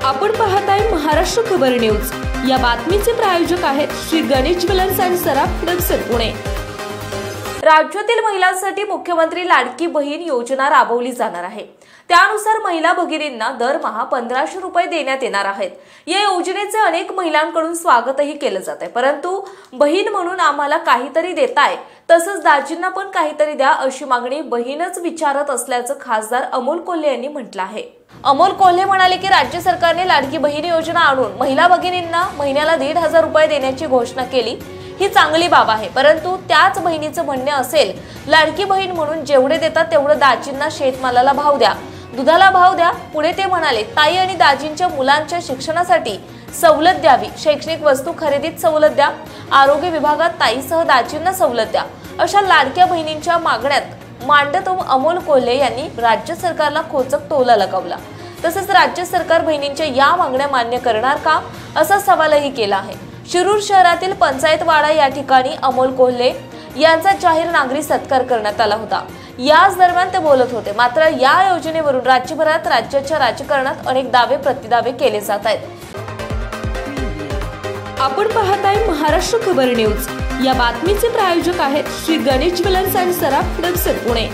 आपण पाहताय महाराष्ट्र खबर न्यूज। या बातमीचे प्रायोजक आहेत Shri Ganesh jewellers and Saraf production Pune. राज्यातील महिलांसाठी मुख्यमंत्री लाडकी बहीण योजना राबवली जाणार आहे। त्यानुसार महिला भगिनींना दरमहा 1500 रुपये देण्यात येणार आहेत। या योजनेचे अनेक महिलांकडून स्वागतही केले जाते, परंतु बहीण म्हणून आम्हाला काहीतरी देताय, तसंच दाजींना पण काहीतरी द्या अशी मागणी बहीणच विचारत असल्याचं खासदार अमोल कोल्हे यांनी म्हटलं आहे। अमोल कोल्हे म्हणाले की राज्य सरकारने लाडकी बहीण योजना आणून महिला भगिनींना महिन्याला 1500 रुपये देण्याची घोषणा केली, ही चांगली बाब आहे। परंतु त्याच बहिणीचं म्हणणे असेल, लाडकी बहीण म्हणून जेवढे देतात तेवढं दाजींना शेतमालाला भाव द्या, दुधाला भाव द्या। पुढे ते म्हणाले, ताई आणि दाजींच्या मुलांच्या शिक्षणासाठी सवलत द्यावी, शैक्षणिक वस्तू खरेदीत सवलत द्या, आरोग्य विभागात ताईसह दाजींना सवलत द्या, अशा लाडक्या बहिणींच्या मागण्यात मांडत अमोल कोल्हे यांनी राज्य सरकारला खोचक टोला लगावला। तसेच राज्य सरकार बहिणींच्या या मागण्या मान्य करणार का असा सवालही केला आहे। शिरूर शहरातील पंचायतवाडा या ठिकाणी अमोल कोल्हे यांचा जाहीर नागरी सत्कार करण्यात आला होता। याच दरम्यान ते बोलत होते। मात्र या योजनेवरून राज्यभरात राज्याच्या राजकारणात अनेक दावे प्रतिदावे केले जात आहेत। आपण पाहताय महाराष्ट्र खबर न्यूज। या बातमीचे प्रायोजक आहेत Shri Ganesh jewellers and Saraf production Pune.